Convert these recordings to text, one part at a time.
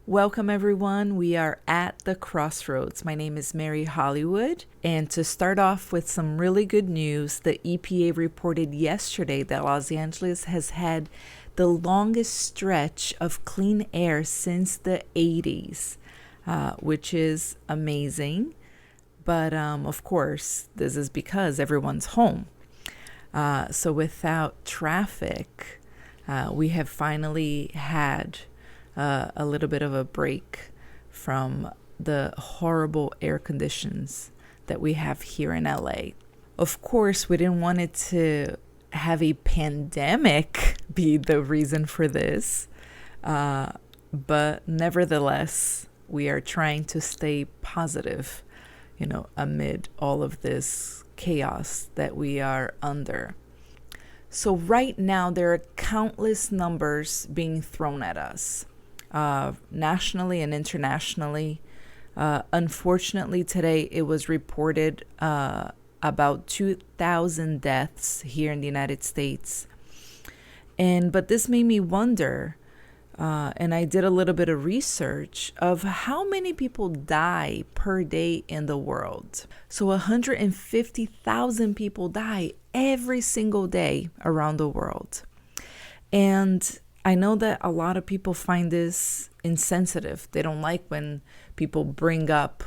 Welcome, everyone. We are at the Crossroads. My name is Mary Hollywood. And to start off with some really good news, the EPA reported yesterday that Los Angeles has had the longest stretch of clean air since the 80s, which is amazing. But of course, this is because everyone's home. So without traffic, we have finally had a little bit of a break from the horrible air conditions that we have here in LA. Of course, we didn't want it to have a pandemic be the reason for this, but nevertheless, we are trying to stay positive, amid all of this chaos that we are under. So right now, there are countless numbers being thrown at us. Nationally and internationally. Unfortunately, today it was reported about 2,000 deaths here in the United States. But this made me wonder, and I did a little bit of research of how many people die per day in the world. So 150,000 people die every single day around the world. And I know that a lot of people find this insensitive. They don't like when people bring up,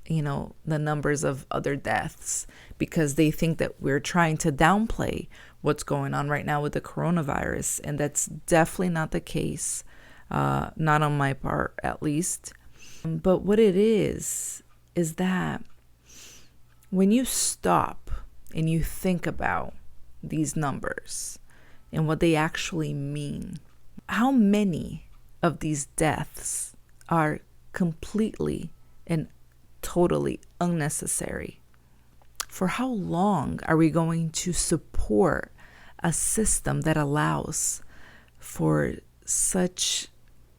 the numbers of other deaths because they think that we're trying to downplay what's going on right now with the coronavirus. And that's definitely not the case, not on my part, at least. But what it is that when you stop and you think about these numbers and what they actually mean, how many of these deaths are completely and totally unnecessary? For how long are we going to support a system that allows for such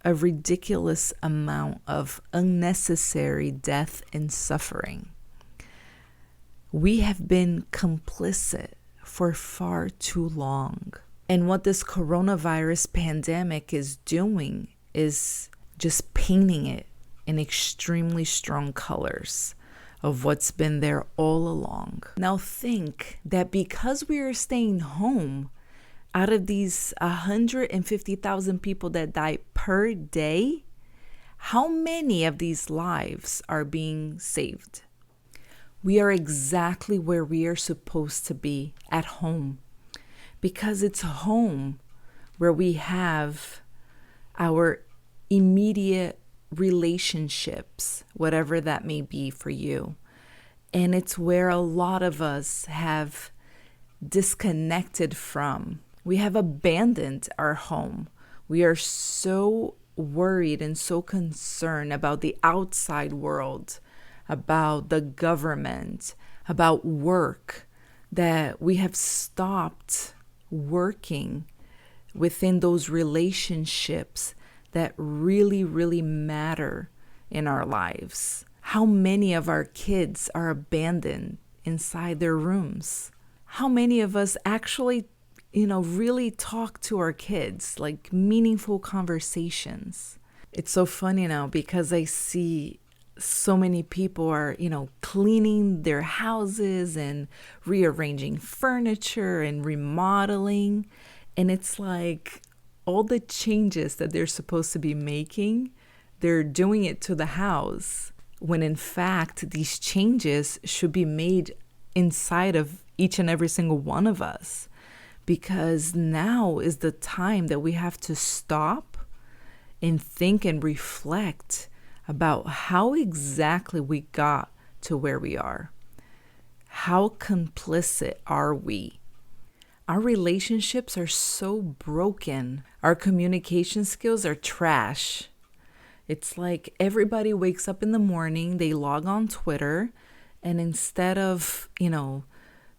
a ridiculous amount of unnecessary death and suffering? We have been complicit for far too long. And what this coronavirus pandemic is doing is just painting it in extremely strong colors of what's been there all along. Now think that because we are staying home, out of these 150,000 people that die per day, how many of these lives are being saved? We are exactly where we are supposed to be, at home. Because it's home where we have our immediate relationships, whatever that may be for you. And it's where a lot of us have disconnected from. We have abandoned our home. We are so worried and so concerned about the outside world, about the government, about work, that we have stopped working within those relationships that really, really matter in our lives. How many of our kids are abandoned inside their rooms? How many of us actually, really talk to our kids, like meaningful conversations? It's so funny now because I see so many people are, cleaning their houses and rearranging furniture and remodeling. And it's like all the changes that they're supposed to be making, they're doing it to the house, when in fact, these changes should be made inside of each and every single one of us. Because now is the time that we have to stop and think and reflect about how exactly we got to where we are. How complicit are we? Our relationships are so broken. Our communication skills are trash. It's like everybody wakes up in the morning, they log on Twitter, and instead of,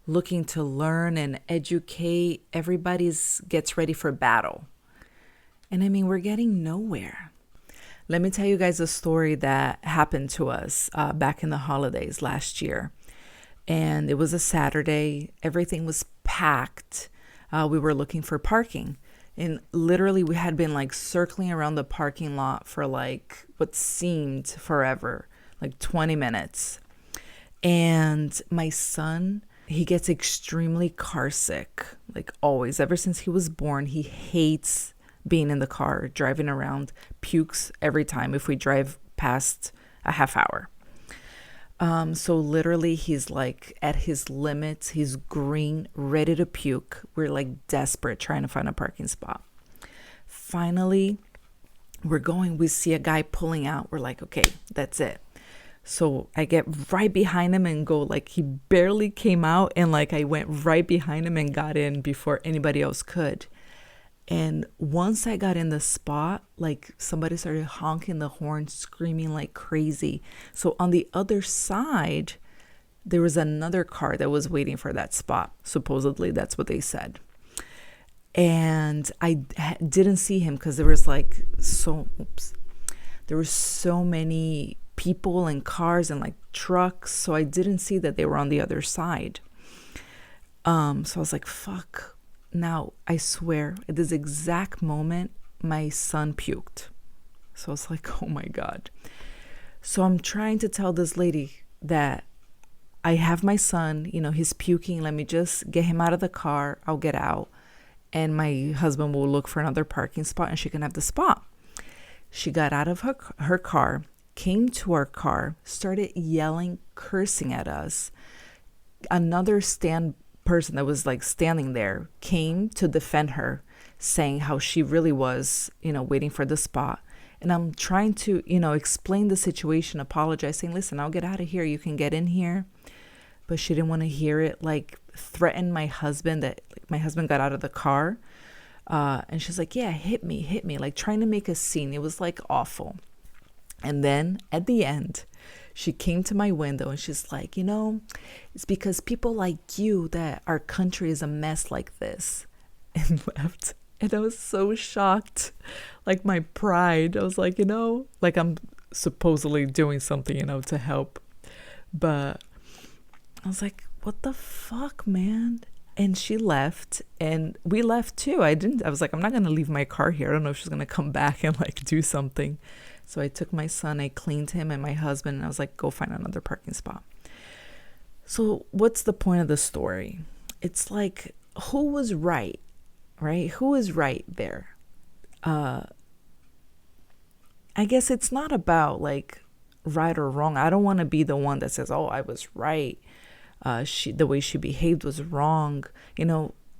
looking to learn and educate, everybody gets ready for battle. And we're getting nowhere. Let me tell you guys a story that happened to us back in the holidays last year. And it was a Saturday. Everything was packed. We were looking for parking. And literally we had been like circling around the parking lot for like what seemed forever, like 20 minutes. And my son, he gets extremely car sick, like always. Ever since he was born, he hates being in the car, driving around, pukes every time if we drive past a half hour. So literally he's like at his limits. He's green, ready to puke. We're like desperate trying to find a parking spot. Finally, we see a guy pulling out. We're like, okay, that's it. So I get right behind him and go, like, he barely came out, and like I went right behind him and got in before anybody else could. And once I got in the spot, like somebody started honking the horn, screaming like crazy. So on the other side, there was another car that was waiting for that spot. Supposedly, that's what they said. And I didn't see him because there were so many people and cars and like trucks. So I didn't see that they were on the other side. So I was like, fuck. Now, I swear, at this exact moment, my son puked. So it's like, oh my God. So I'm trying to tell this lady that I have my son, he's puking. Let me just get him out of the car. I'll get out. And my husband will look for another parking spot and she can have the spot. She got out of her car, came to our car, started yelling, cursing at us. Another person that was like standing there came to defend her, saying how she really was, waiting for the spot. And I'm trying to, explain the situation, apologize, saying, listen, I'll get out of here. You can get in here. But she didn't want to hear it, like threatened my husband that my husband got out of the car. And she's like, yeah, hit me, like trying to make a scene. It was like awful. And then at the end, she came to my window and she's like, it's because people like you that our country is a mess like this, and left. And I was so shocked, like my pride. I was like, like I'm supposedly doing something, to help. But I was like, what the fuck, man? And she left and we left too. I was like, I'm not going to leave my car here. I don't know if she's going to come back and like do something. So I took my son, I cleaned him and my husband, and I was like, go find another parking spot. So what's the point of the story? It's like, who was right? Who is right there? I guess it's not about like right or wrong. I don't want to be the one that says, oh, I was right. The way she behaved was wrong.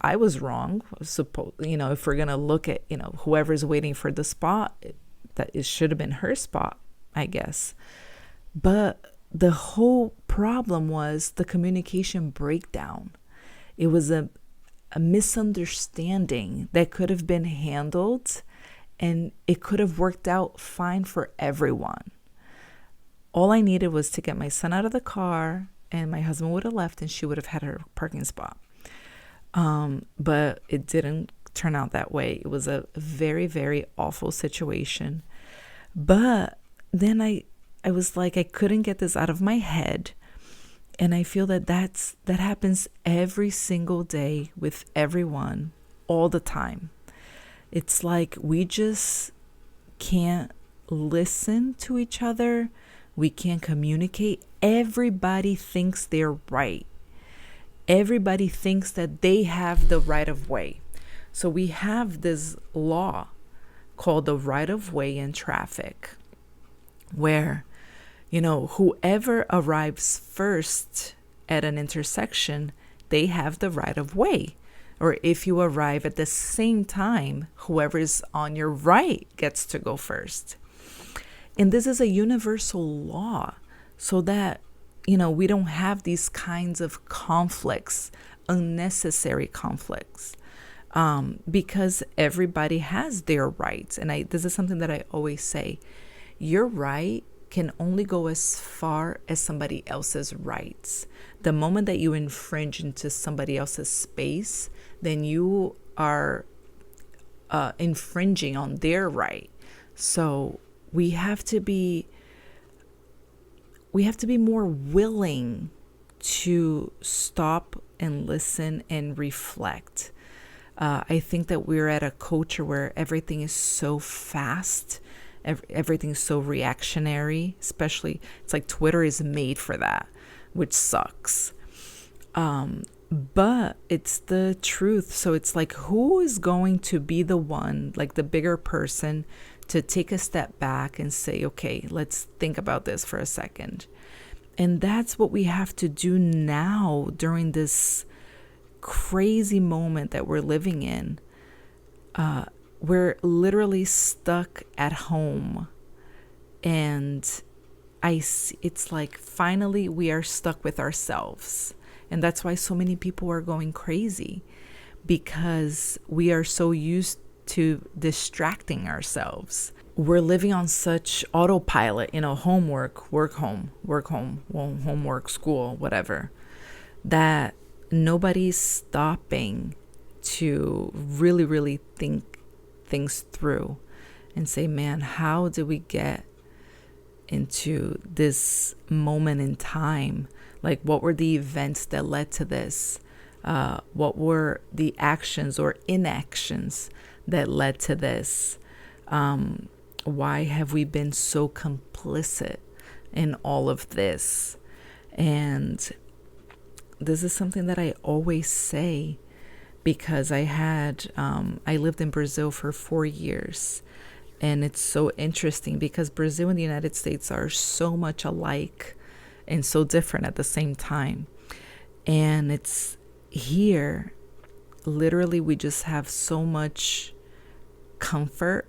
I was wrong. If we're going to look at, whoever's waiting for the spot, that it should have been her spot, I guess. But the whole problem was the communication breakdown. It was a misunderstanding that could have been handled, and it could have worked out fine for everyone. All I needed was to get my son out of the car, and my husband would have left and she would have had her parking spot. But it didn't turn out that way. It was a very, very awful situation. But then I was like, I couldn't get this out of my head. And I feel that happens every single day with everyone all the time. It's like we just can't listen to each other. We can't communicate. Everybody thinks they're right. Everybody thinks that they have the right of way. So we have this law called the right of way in traffic, where, whoever arrives first at an intersection, they have the right of way. Or if you arrive at the same time, whoever's on your right gets to go first. And this is a universal law, so that, we don't have these kinds of conflicts, unnecessary conflicts, because everybody has their rights. And this is something that I always say. Your right can only go as far as somebody else's rights. The moment that you infringe into somebody else's space, then you are infringing on their right. So we have to be more willing to stop and listen and reflect. I think that we're at a culture where everything is so fast, everything's so reactionary, especially it's like Twitter is made for that, which sucks. But it's the truth. So it's like, who is going to be the one, like the bigger person, to take a step back and say, okay, let's think about this for a second. And that's what we have to do now during this crazy moment that we're living in. We're literally stuck at home. And it's like finally we are stuck with ourselves. And that's why so many people are going crazy, because we are so used to distracting ourselves. We're living on such autopilot, homework, work, home, homework, school, whatever, that nobody's stopping to really, really think things through and say, man, how did we get into this moment in time? Like, what were the events that led to this? What were the actions or inactions that led to this? Why have we been so complicit in all of this? And this is something that I always say, because I lived in Brazil for 4 years. And it's so interesting because Brazil and the United States are so much alike and so different at the same time. And it's here, literally, we just have so much comfort,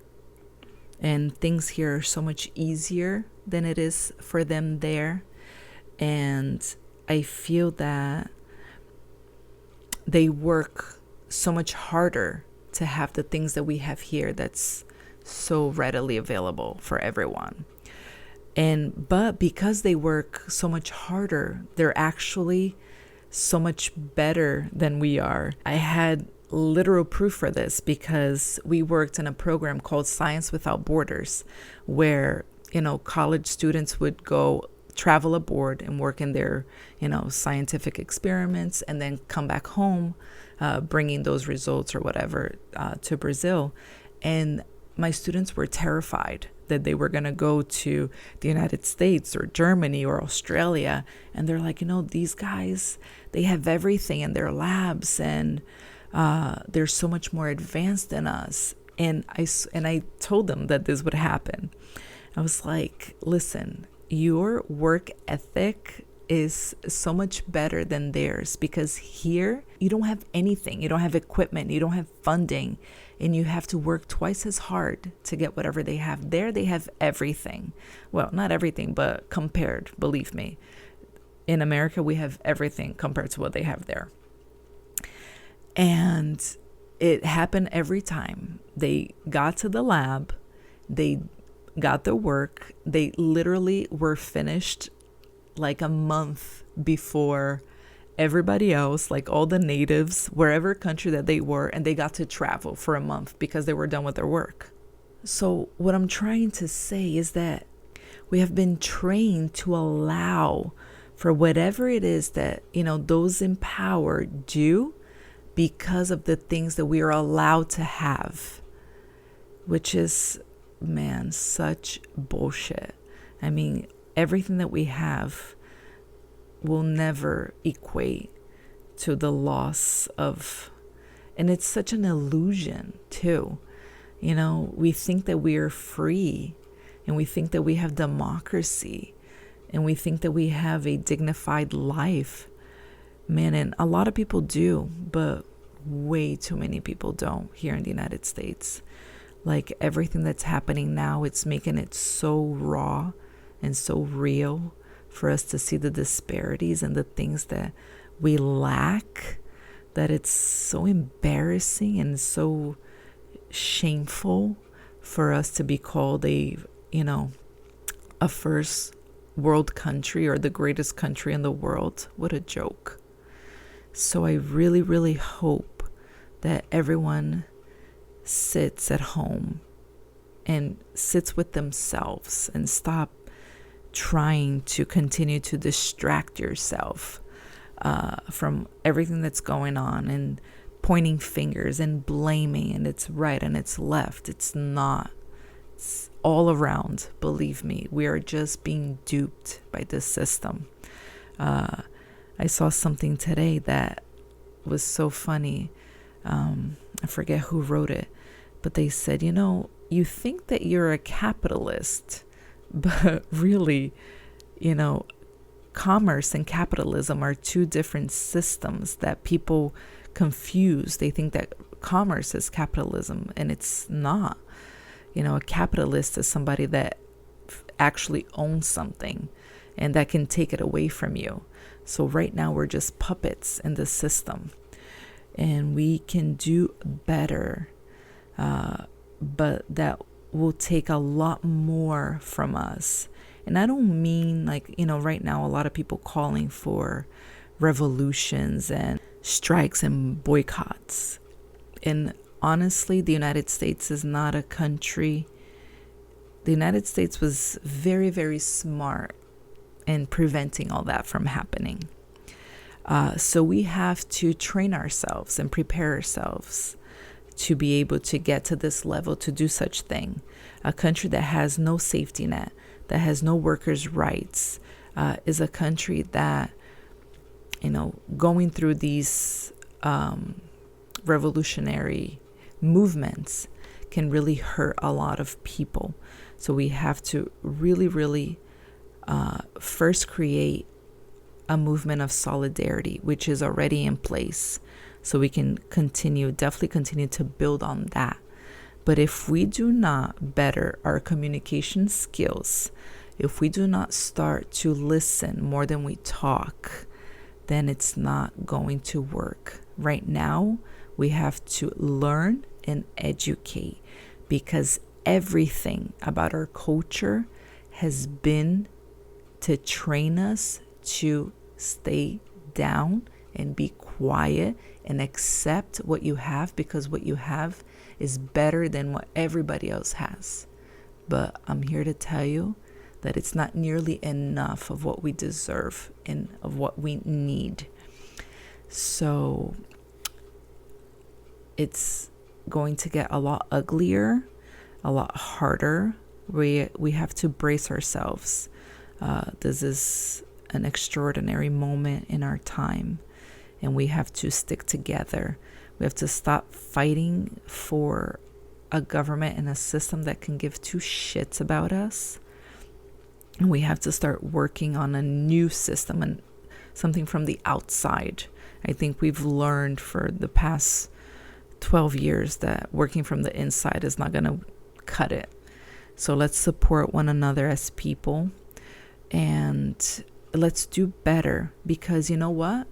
and things here are so much easier than it is for them there. And I feel that they work so much harder to have the things that we have here that's so readily available for everyone. But because they work so much harder, they're actually so much better than we are. I had literal proof for this because we worked in a program called Science Without Borders, where, college students would go travel abroad and work in their, scientific experiments, and then come back home, bringing those results or whatever to Brazil. And my students were terrified that they were going to go to the United States or Germany or Australia. And they're like, these guys, they have everything in their labs, and they're so much more advanced than us. And I told them that this would happen. I was like, listen, your work ethic is so much better than theirs, because here you don't have anything. You don't have equipment. You don't have funding. And you have to work twice as hard to get whatever they have. There they have everything. Well, not everything, but compared, believe me. In America, we have everything compared to what they have there. And it happened every time. They got to the lab. They got the work. They literally were finished like a month before everybody else, like all the natives, wherever country that they were, and they got to travel for a month because they were done with their work. So what I'm trying to say is that we have been trained to allow for whatever it is that, those in power do, because of the things that we are allowed to have, which is, man, such bullshit. I mean, everything that we have will never equate to the loss of, and it's such an illusion too. We think that we are free, and we think that we have democracy, and we think that we have a dignified life. Man, and a lot of people do, but way too many people don't here in the United States. Like, everything that's happening now, it's making it so raw and so real for us to see the disparities and the things that we lack, that it's so embarrassing and so shameful for us to be called a first world country or the greatest country in the world. What a joke. So I really, really hope that everyone sits at home and sits with themselves and stop trying to continue to distract yourself from everything that's going on, and pointing fingers and blaming, and it's right and it's left. It's not. It's all around. Believe me, we are just being duped by this system. I saw something today that was so funny. I forget who wrote it, but they said, you think that you're a capitalist, but really, commerce and capitalism are two different systems that people confuse. They think that commerce is capitalism, and it's not. A capitalist is somebody that actually owns something and that can take it away from you. So right now we're just puppets in the system, and we can do better, but that will take a lot more from us. And I don't mean right now a lot of people calling for revolutions and strikes and boycotts. And honestly, the United States is not a country. The United States was very, very smart in preventing all that from happening. So we have to train ourselves and prepare ourselves to be able to get to this level, to do such thing. A country that has no safety net, that has no workers' rights, is a country that, going through these revolutionary movements can really hurt a lot of people. So we have to really, really first create a movement of solidarity, which is already in place. So we can definitely continue to build on that. But if we do not better our communication skills, if we do not start to listen more than we talk, then it's not going to work. Right now, we have to learn and educate, because everything about our culture has been to train us to stay down and be quiet and accept what you have, because what you have is better than what everybody else has. But I'm here to tell you that it's not nearly enough of what we deserve and of what we need. So it's going to get a lot uglier, a lot harder. We have to brace ourselves. This is an extraordinary moment in our time, and we have to stick together. We have to stop fighting for a government and a system that can give two shits about us. And we have to start working on a new system and something from the outside. I think we've learned for the past 12 years that working from the inside is not going to cut it. So let's support one another as people, and let's do better, because you know what?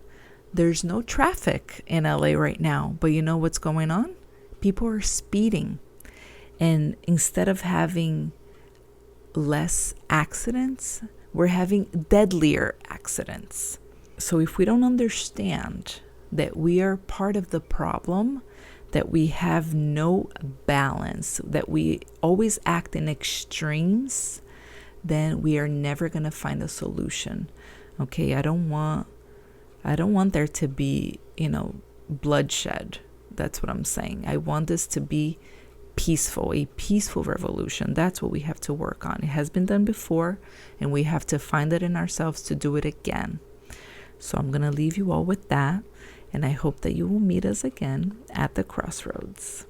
There's no traffic in LA right now, but you know what's going on? People are speeding. And instead of having less accidents, we're having deadlier accidents. So if we don't understand that we are part of the problem, that we have no balance, that we always act in extremes, then we are never going to find a solution. Okay, I don't want there to be, bloodshed. That's what I'm saying. I want this to be peaceful, a peaceful revolution. That's what we have to work on. It has been done before, and we have to find it in ourselves to do it again. So I'm going to leave you all with that, and I hope that you will meet us again at the Crossroads.